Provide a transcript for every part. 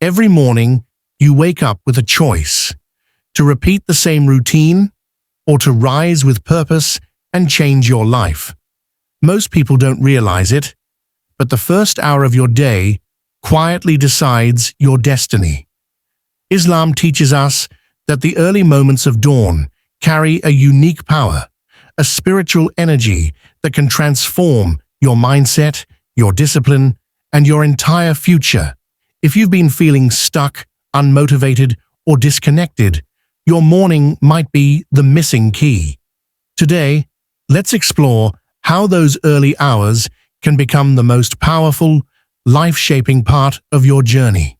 Every morning, you wake up with a choice: to repeat the same routine or to rise with purpose and change your life. Most people don't realize it, but the first hour of your day quietly decides your destiny. Islam teaches us that the early moments of dawn carry a unique power, a spiritual energy that can transform your mindset, your discipline, and your entire future. If you've been feeling stuck, unmotivated, or disconnected, your morning might be the missing key. Today, let's explore how those early hours can become the most powerful, life-shaping part of your journey.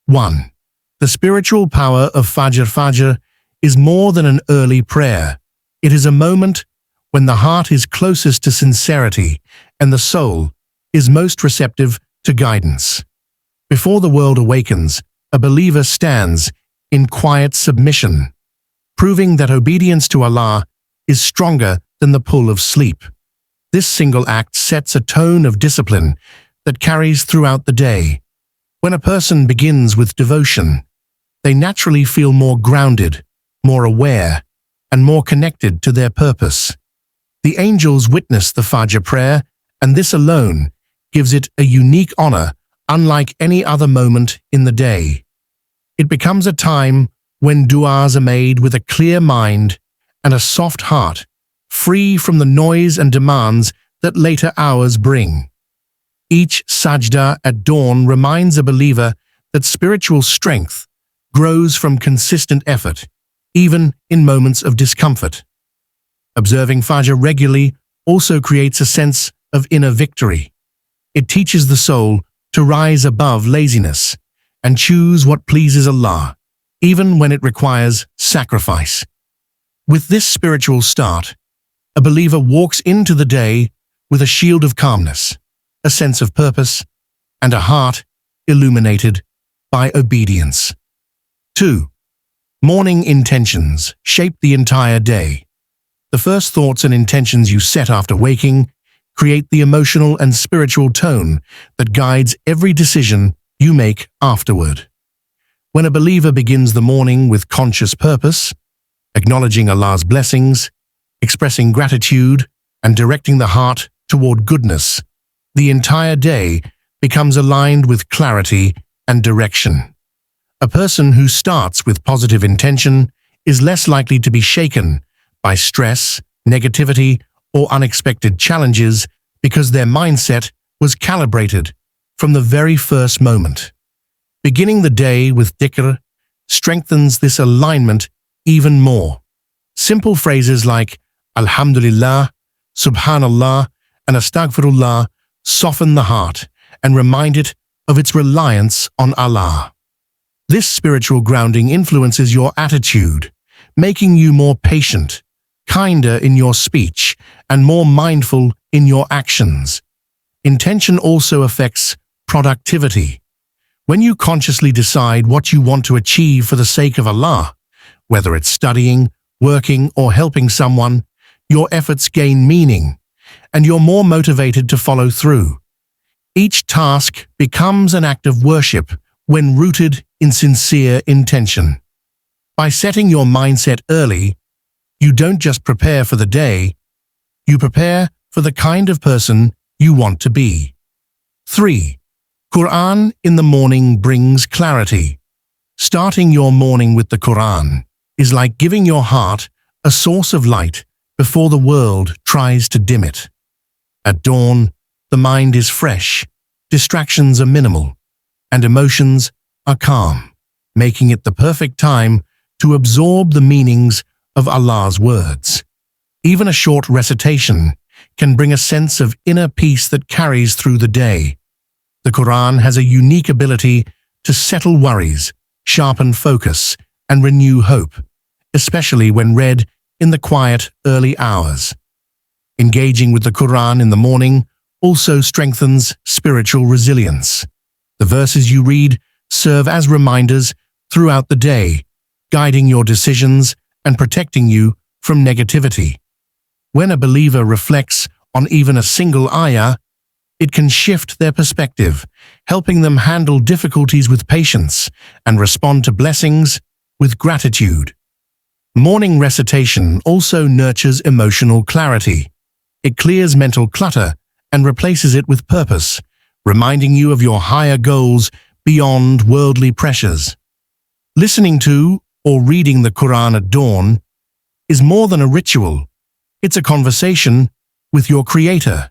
1. The spiritual power of Fajr. Fajr is more than an early prayer. It is a moment when the heart is closest to sincerity and the soul is most receptive to guidance. Before the world awakens, a believer stands in quiet submission, proving that obedience to Allah is stronger than the pull of sleep. This single act sets a tone of discipline that carries throughout the day. When a person begins with devotion, they naturally feel more grounded, more aware, and more connected to their purpose. The angels witness the Fajr prayer, and this alone gives it a unique honor unlike any other moment in the day. It becomes a time when du'as are made with a clear mind and a soft heart, free from the noise and demands that later hours bring. Each sajda at dawn reminds a believer that spiritual strength grows from consistent effort, even in moments of discomfort. Observing Fajr regularly also creates a sense of inner victory. It teaches the soul to rise above laziness and choose what pleases Allah, even when it requires sacrifice. With this spiritual start, a believer walks into the day with a shield of calmness, a sense of purpose, and a heart illuminated by obedience. 2. Morning intentions shape the entire day. The first thoughts and intentions you set after waking create the emotional and spiritual tone that guides every decision you make afterward. When a believer begins the morning with conscious purpose, acknowledging Allah's blessings, expressing gratitude, and directing the heart toward goodness, the entire day becomes aligned with clarity and direction. A person who starts with positive intention is less likely to be shaken by stress, negativity, or unexpected challenges because their mindset was calibrated from the very first moment. Beginning the day with dhikr strengthens this alignment even more. Simple phrases like Alhamdulillah, Subhanallah, and Astaghfirullah soften the heart and remind it of its reliance on Allah. This spiritual grounding influences your attitude, making you more patient, kinder in your speech, and more mindful in your actions. Intention also affects productivity. When you consciously decide what you want to achieve for the sake of Allah, whether it's studying, working, or helping someone, your efforts gain meaning, and you're more motivated to follow through. Each task becomes an act of worship when rooted in sincere intention. By setting your mindset early, you don't just prepare for the day, you prepare for the kind of person you want to be. 3. Qur'an in the morning brings clarity. Starting your morning with the Qur'an is like giving your heart a source of light before the world tries to dim it. At dawn, the mind is fresh, distractions are minimal, and emotions are calm, making it the perfect time to absorb the meanings of Allah's words. Even a short recitation can bring a sense of inner peace that carries through the day. The Qur'an has a unique ability to settle worries, sharpen focus, and renew hope, especially when read in the quiet, early hours. Engaging with the Qur'an in the morning also strengthens spiritual resilience. The verses you read serve as reminders throughout the day, guiding your decisions and protecting you from negativity. When a believer reflects on even a single ayah, It can shift their perspective, helping them handle difficulties with patience and respond to blessings with gratitude. Morning recitation also nurtures emotional clarity. It clears mental clutter and replaces it with purpose, reminding you of your higher goals beyond worldly pressures. Listening to or reading the Qur'an at dawn is more than a ritual. It's a conversation with your Creator,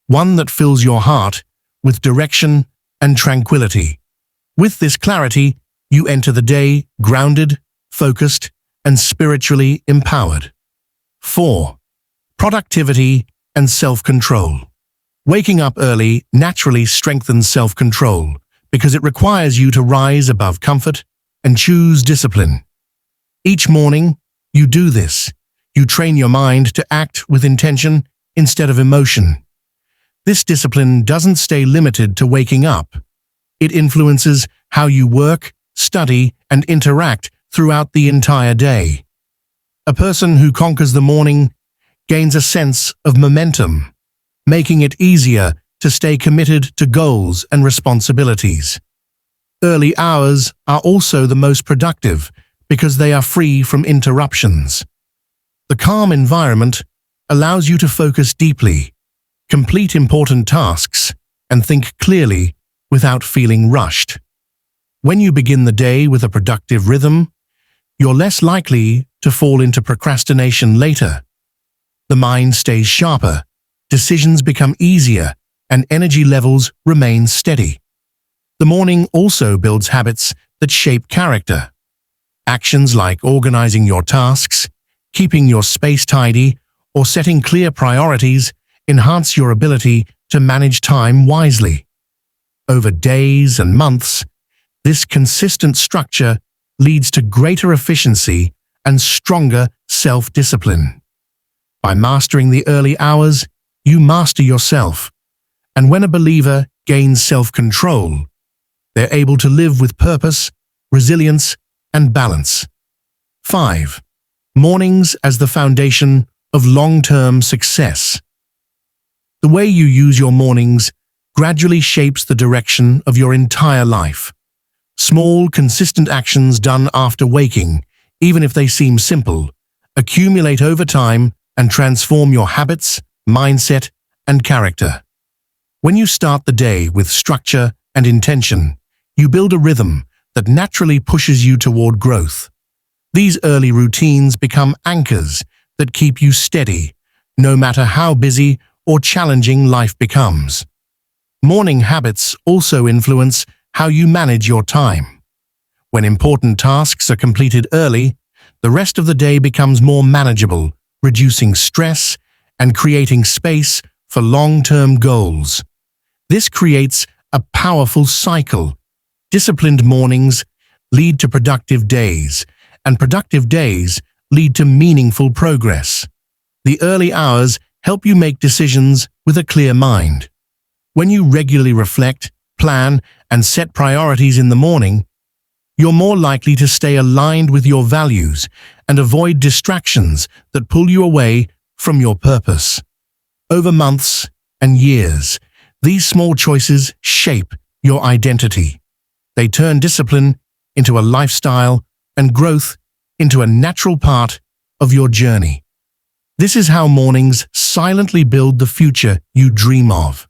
one that fills your heart with direction and tranquility. With this clarity, you enter the day grounded, focused, and spiritually empowered. 4. Productivity and self-control. Waking up early naturally strengthens self-control because it requires you to rise above comfort and choose discipline. Each morning, you do this. You train your mind to act with intention instead of emotion. This discipline doesn't stay limited to waking up. It influences how you work, study, and interact throughout the entire day. A person who conquers the morning gains a sense of momentum, making it easier to stay committed to goals and responsibilities. Early hours are also the most productive because they are free from interruptions. The calm environment allows you to focus deeply, complete important tasks, and think clearly without feeling rushed. When you begin the day with a productive rhythm, you're less likely to fall into procrastination later. The mind stays sharper, decisions become easier, and energy levels remain steady. The morning also builds habits that shape character. Actions like organizing your tasks, keeping your space tidy, or setting clear priorities enhance your ability to manage time wisely. Over days and months, this consistent structure leads to greater efficiency and stronger self-discipline. By mastering the early hours, you master yourself. And when a believer gains self-control, they're able to live with purpose, resilience, and balance. 5. Mornings as the foundation of long-term success. The way you use your mornings gradually shapes the direction of your entire life. Small, consistent actions done after waking, even if they seem simple, accumulate over time and transform your habits, mindset, and character. When you start the day with structure and intention, you build a rhythm that naturally pushes you toward growth. These early routines become anchors that keep you steady, no matter how busy or challenging life becomes. Morning habits also influence how you manage your time. When important tasks are completed early, the rest of the day becomes more manageable, reducing stress and creating space for long-term goals. This creates a powerful cycle. Disciplined mornings lead to productive days, and productive days lead to meaningful progress. The early hours help you make decisions with a clear mind. When you regularly reflect, plan, and set priorities in the morning, you're more likely to stay aligned with your values and avoid distractions that pull you away from your purpose. Over months and years, these small choices shape your identity. They turn discipline into a lifestyle and growth into a natural part of your journey. This is how mornings silently build the future you dream of.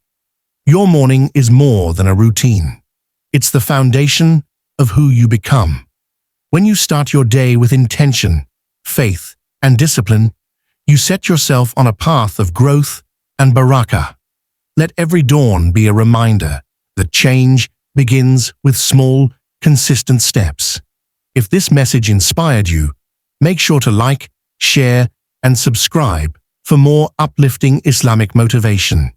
Your morning is more than a routine. It's the foundation of who you become. When you start your day with intention, faith, and discipline, you set yourself on a path of growth and barakah. Let every dawn be a reminder that change begins with small, consistent steps. If this message inspired you, make sure to like, share, and subscribe for more uplifting Islamic motivation.